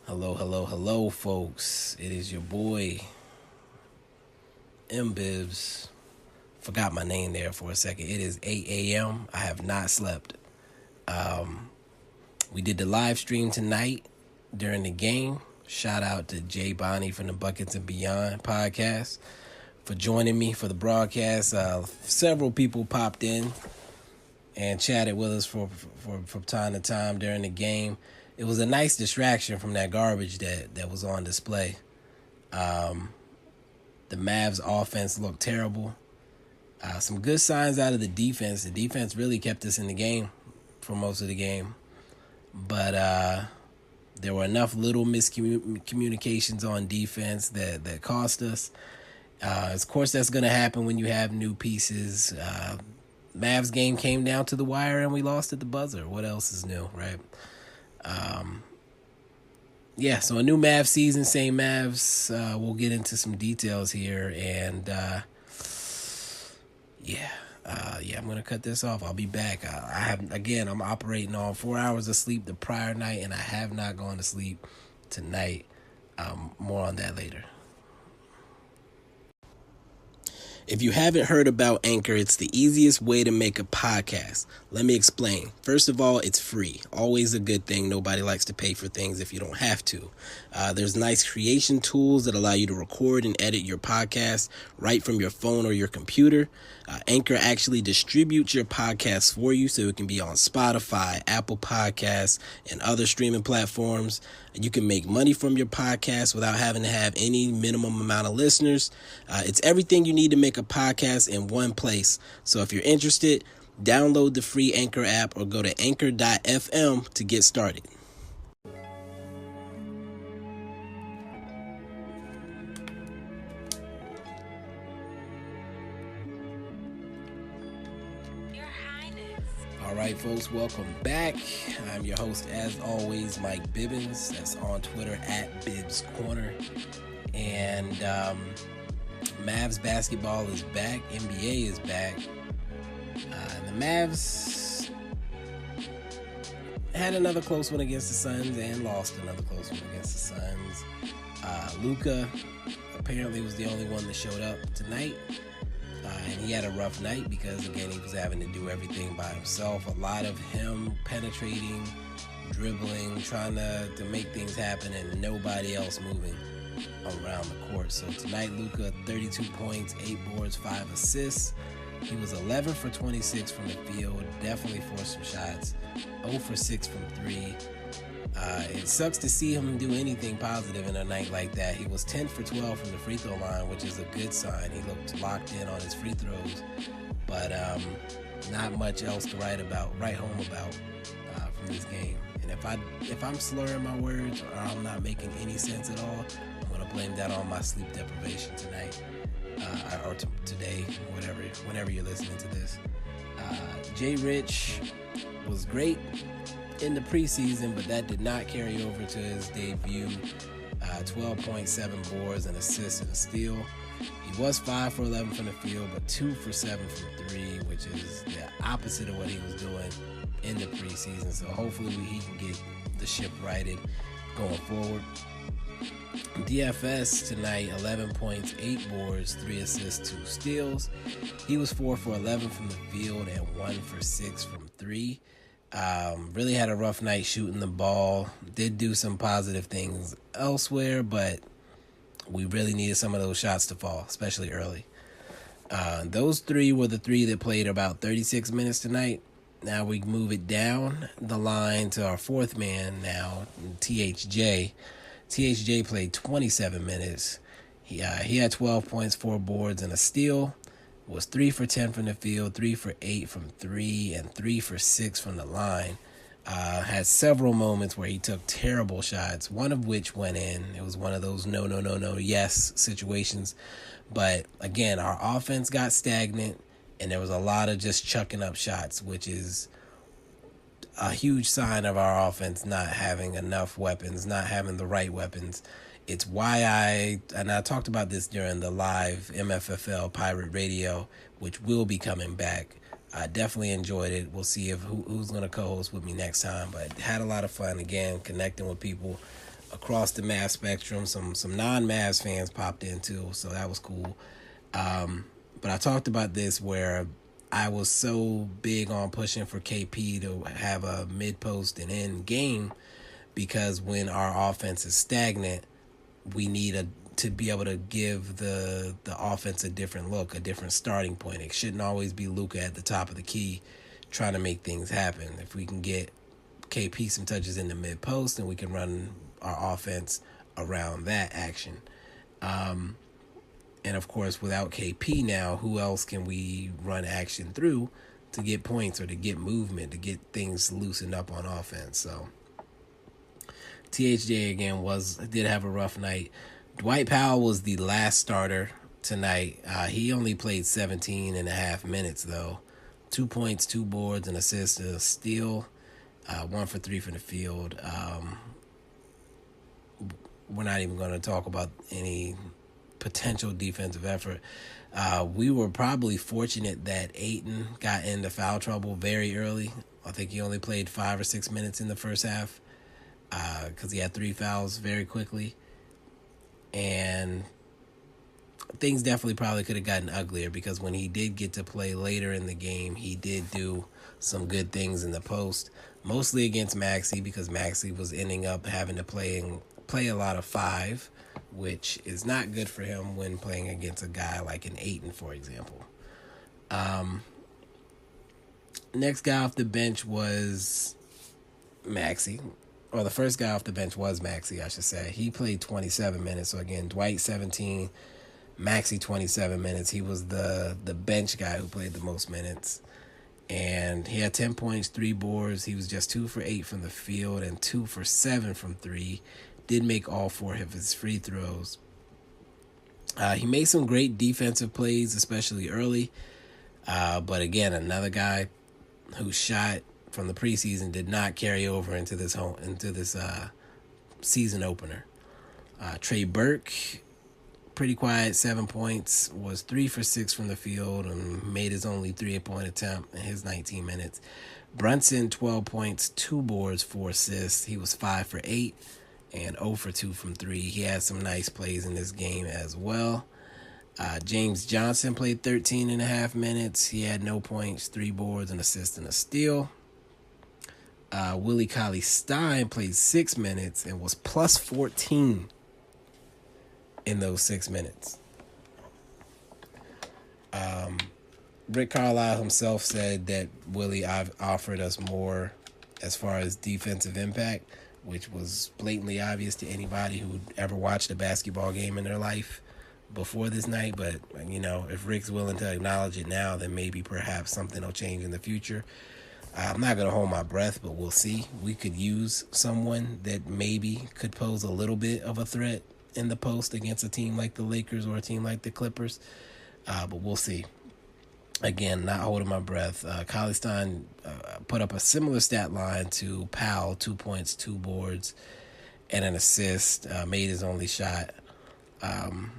Hello, hello, hello, folks. It is your boy, M Bibs. Forgot my name there for a second. It is 8 a.m. I have not slept. We did the live stream tonight during the game. Shout out to Jay Bonnie from the Buckets and Beyond podcast for joining me for the broadcast. Several people popped in and chatted with us from time to time during the game. It was a nice distraction from that garbage that was on display. The Mavs offense looked terrible. Some good signs out of the defense. The defense really kept us in the game for most of the game. But there were enough little miscommunications on defense that cost us. Of course, that's going to happen when you have new pieces. Mavs game came down to the wire and we lost at the buzzer. What else is new, right? So a new Mavs season, same Mavs. We'll get into some details here, and I'm gonna cut this off. I'll be back. I'm operating on 4 hours of sleep the prior night, and I have not gone to sleep tonight. More on that later. If you haven't heard about Anchor, it's the easiest way to make a podcast. Let me explain. First of all, it's free. Always a good thing. Nobody likes to pay for things if you don't have to. There's nice creation tools that allow you to record and edit your podcast right from your phone or your computer. Anchor actually distributes your podcast for you so it can be on Spotify, Apple Podcasts, and other streaming platforms. You can make money from your podcast without having to have any minimum amount of listeners. It's everything you need to make a podcast in one place. So if you're interested, download the free Anchor app or go to anchor.fm to get started. All right, folks, welcome back. I'm your host, as always, Mike Bibbins. That's on Twitter at Bibbs Corner. And Mavs basketball is back. NBA is back. The Mavs had another close one against the Suns and lost another close one against the Suns. Luka apparently was the only one that showed up tonight. And he had a rough night because, again, he was having to do everything by himself. A lot of him penetrating, dribbling, trying to make things happen, and nobody else moving around the court. So tonight, Luka, 32 points, 8 boards, 5 assists. He was 11 for 26 from the field, definitely forced some shots, 0 for 6 from 3. It sucks to see him do anything positive in a night like that. He was 10 for 12 from the free throw line, which is a good sign. He looked locked in on his free throws, but not much else to write home about from this game. And if I'm slurring my words or I'm not making any sense at all, I'm gonna blame that on my sleep deprivation tonight or today, whenever you're listening to this. Jay Rich was great in the preseason, but that did not carry over to his debut. 12.7 boards, an assist, and a steal. He was 5 for 11 from the field, but 2 for 7 from 3, which is the opposite of what he was doing in the preseason. So hopefully he can get the ship righted going forward. DFS tonight, 11 points, 8 boards, 3 assists, 2 steals. He was 4 for 11 from the field and 1 for 6 from 3. Really had a rough night shooting the ball. Did do some positive things elsewhere, but we really needed some of those shots to fall, especially early. Those 3 were the 3 that played about 36 minutes tonight. Now we move it down the line to our 4th man now, THJ. THJ played 27 minutes. He had 12 points, 4 boards, and a steal. Was 3 for 10 from the field, 3 for 8 from 3, and 3 for 6 from the line. Had several moments where he took terrible shots, one of which went in. It was one of those no, yes situations. But again, our offense got stagnant, and there was a lot of just chucking up shots, which is a huge sign of our offense not having enough weapons, not having the right weapons. It's why I talked about this during the live MFFL Pirate Radio, which will be coming back. I definitely enjoyed it. We'll see if who's going to co-host with me next time, but had a lot of fun, again, connecting with people across the Mavs spectrum. Some non-Mavs fans popped in too, so that was cool. But I talked about this where I was so big on pushing for KP to have a mid-post and end game because when our offense is stagnant, we need to be able to give the offense a different look, a different starting point. It shouldn't always be Luka at the top of the key trying to make things happen. If we can get KP some touches in the mid-post, and we can run our offense around that action. And of course, without KP now, who else can we run action through to get points or to get movement, to get things loosened up on offense? So THJ again did have a rough night. Dwight Powell was the last starter tonight. He only played 17 and a half minutes though. 2 points, 2 boards, an assist, a steal, 1 for 3 from the field. We're not even going to talk about any potential defensive effort. We were probably fortunate that Ayton got into foul trouble very early. I think he only played 5 or 6 minutes in the first half because he had 3 fouls very quickly. And things definitely probably could have gotten uglier because when he did get to play later in the game, he did do some good things in the post, mostly against Maxey because Maxey was ending up having to play a lot of 5, which is not good for him when playing against a guy like an Ayton, for example. Next guy off the bench was Maxey. Or the first guy off the bench was Maxey, I should say. He played 27 minutes. So again, Dwight 17, Maxey 27 minutes. He was the bench guy who played the most minutes. And he had 10 points, 3 boards. He was just 2 for 8 from the field and 2 for 7 from 3. Did make all 4 of his free throws. He made some great defensive plays, especially early. But again, another guy whose shot from the preseason did not carry over into this season opener. Trey Burke, pretty quiet, 7 points, was 3 for 6 from the field and made his only 3-point attempt in his 19 minutes. Brunson, 12 points, 2 boards, 4 assists. He was 5 for 8 and 0 for 2 from 3. He had some nice plays in this game as well. James Johnson played 13 and a half minutes. He had no points, 3 boards, an assist, and a steal. Willie Cauley-Stein played 6 minutes and was plus 14 in those 6 minutes. Rick Carlisle himself said that Willie offered us more as far as defensive impact, which was blatantly obvious to anybody who'd ever watched a basketball game in their life before this night. But, if Rick's willing to acknowledge it now, then maybe perhaps something will change in the future. I'm not going to hold my breath, but we'll see. We could use someone that maybe could pose a little bit of a threat in the post against a team like the Lakers or a team like the Clippers. But we'll see. Again, not holding my breath. Cauley-Stein put up a similar stat line to Powell, 2 points, 2 boards, and an assist, made his only shot. And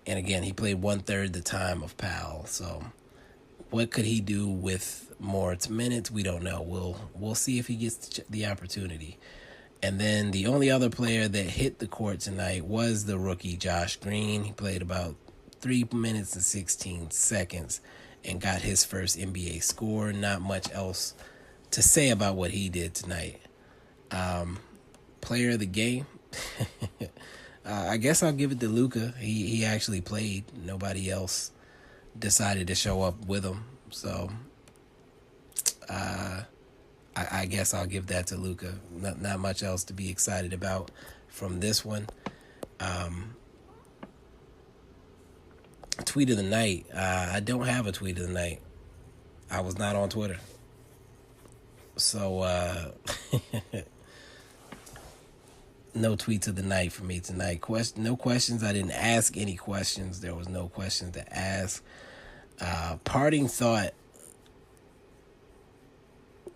again, he played 1/3 the time of Powell. So what could he do with more minutes? We don't know. We'll see if he gets the opportunity. And then the only other player that hit the court tonight was the rookie Josh Green. He played about 3 minutes and 16 seconds and got his first NBA score. Not much else to say about what he did tonight. Player of the game, I guess I'll give it to Luka. He actually played. Nobody else decided to show up with him. So I guess I'll give that to Luka. Not much else to be excited about from this one. Tweet of the night. I don't have a tweet of the night. I was not on Twitter. So no tweets of the night for me tonight. No questions. I didn't ask any questions. There was no questions to ask. Parting thought.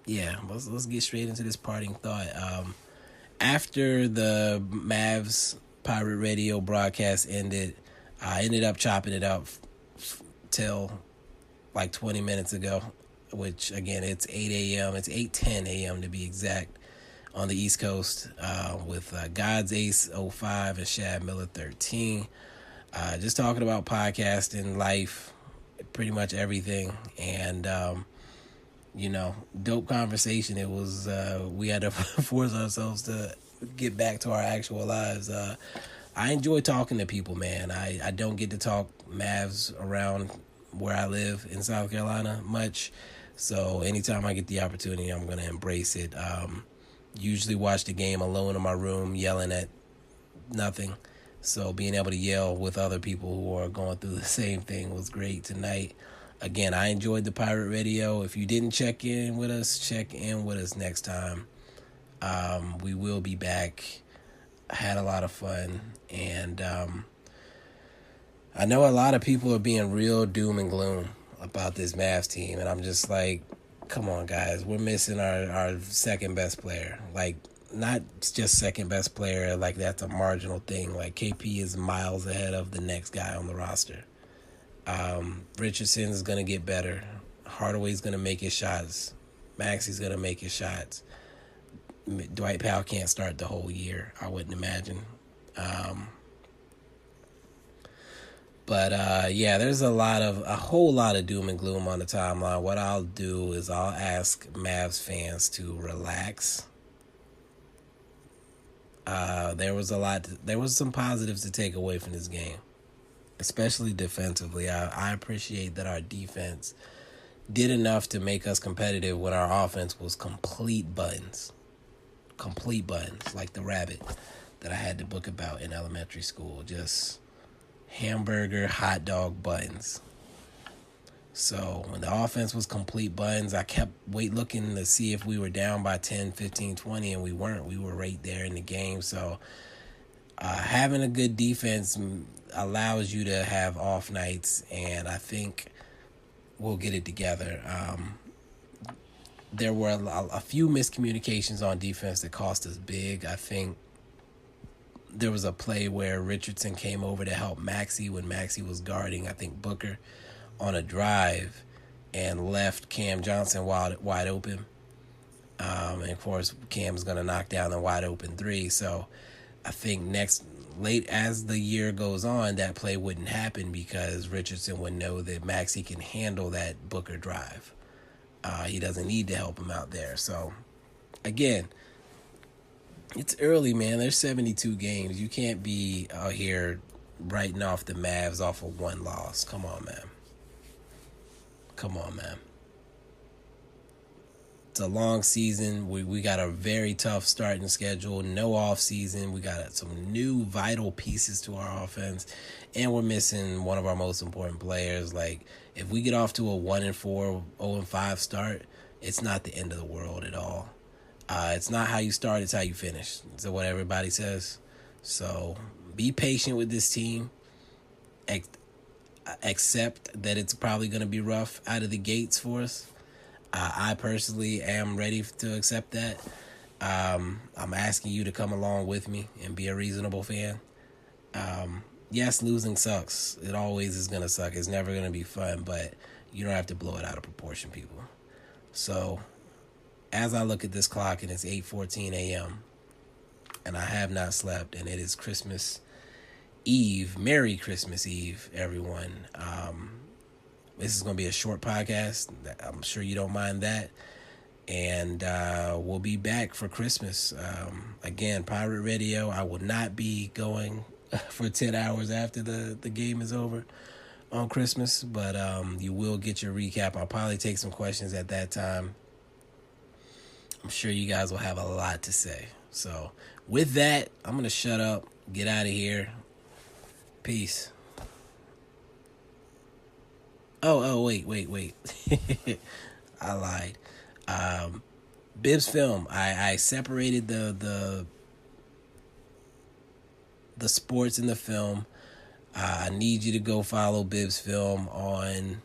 Yeah, let's get straight into this parting thought. After the Mavs Pirate Radio broadcast ended, I ended up chopping it up till like 20 minutes ago, which again, it's 8 a.m. It's 8:10 a.m. to be exact on the East Coast with God's Ace 05 and Shad Miller 13. Just talking about podcasting, life, pretty much everything. And, dope conversation. It was, we had to force ourselves to get back to our actual lives. I enjoy talking to people, man. I don't get to talk Mavs around where I live in South Carolina much. So anytime I get the opportunity, I'm going to embrace it. Usually watch the game alone in my room, yelling at nothing. So being able to yell with other people who are going through the same thing was great tonight. Again, I enjoyed the Pirate Radio. If you didn't check in with us, check in with us next time. We will be back. I had a lot of fun. And I know a lot of people are being real doom and gloom about this Mavs team. And I'm just like, come on, guys. We're missing our second best player. Like, not just second best player, like that's a marginal thing. Like, KP is miles ahead of the next guy on the roster. Richardson is going to get better. Hardaway's going to make his shots. Maxey's going to make his shots. Dwight Powell can't start the whole year, I wouldn't imagine. There's a whole lot of doom and gloom on the timeline. What I'll do is I'll ask Mavs fans to relax. There was some positives to take away from this game, especially defensively. I appreciate that our defense did enough to make us competitive when our offense was complete buttons, like the rabbit that I had to book about in elementary school, just hamburger, hot dog buttons. So when the offense was complete buttons, I kept looking to see if we were down by 10, 15, 20, and we weren't. We were right there in the game. So having a good defense allows you to have off nights, and I think we'll get it together. There were a few miscommunications on defense that cost us big. I think there was a play where Richardson came over to help Maxey when Maxey was guarding, I think, Booker on a drive, and left Cam Johnson wide open. And of course, Cam's going to knock down the wide open three. So I think late as the year goes on, that play wouldn't happen because Richardson would know that Maxey can handle that Booker drive. He doesn't need to help him out there. So again, it's early, man. There's 72 games. You can't be out here writing off the Mavs off of one loss. Come on, man. It's a long season. We got a very tough starting schedule. No off season. We got some new vital pieces to our offense, and we're missing one of our most important players. Like, if we get off to a 1-4, 0-5 start, it's not the end of the world at all. It's not how you start, it's how you finish. Is what everybody says. So be patient with this team. Accept that it's probably going to be rough out of the gates for us. I personally am ready to accept that. I'm asking you to come along with me and be a reasonable fan. Yes, losing sucks. It always is going to suck. It's never going to be fun, but you don't have to blow it out of proportion, people. So as I look at this clock and it's 8:14 a.m. and I have not slept, and it is Christmas Eve. Merry Christmas Eve, everyone. This is going to be a short podcast. I'm sure you don't mind that. And we'll be back for Christmas. Again, Pirate Radio. I will not be going for 10 hours after the game is over on Christmas. But you will get your recap. I'll probably take some questions at that time. I'm sure you guys will have a lot to say. So with that, I'm going to shut up, get out of here. Peace. Oh, wait. I lied. Bibbs Film. I separated the sports and the film. I need you to go follow Bibbs Film on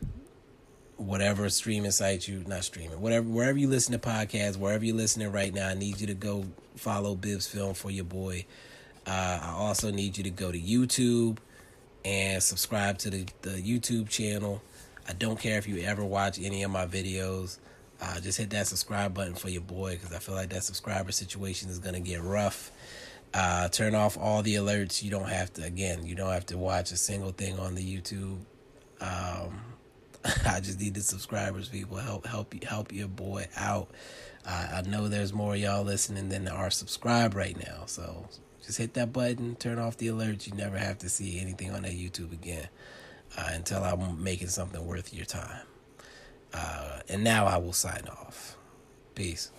whatever streaming site wherever you listen to podcasts, wherever you're listening right now. I need you to go follow Bibbs Film for your boy. I also need you to go to YouTube and subscribe to the YouTube channel. I don't care if you ever watch any of my videos. Just hit that subscribe button for your boy, because I feel like that subscriber situation is going to get rough. Turn off all the alerts. You don't have to watch a single thing on the YouTube. I just need the subscribers, people. Help your boy out. I know there's more of y'all listening than are subscribed right now, so just hit that button, turn off the alerts. You never have to see anything on that YouTube again until I'm making something worth your time. And now I will sign off. Peace.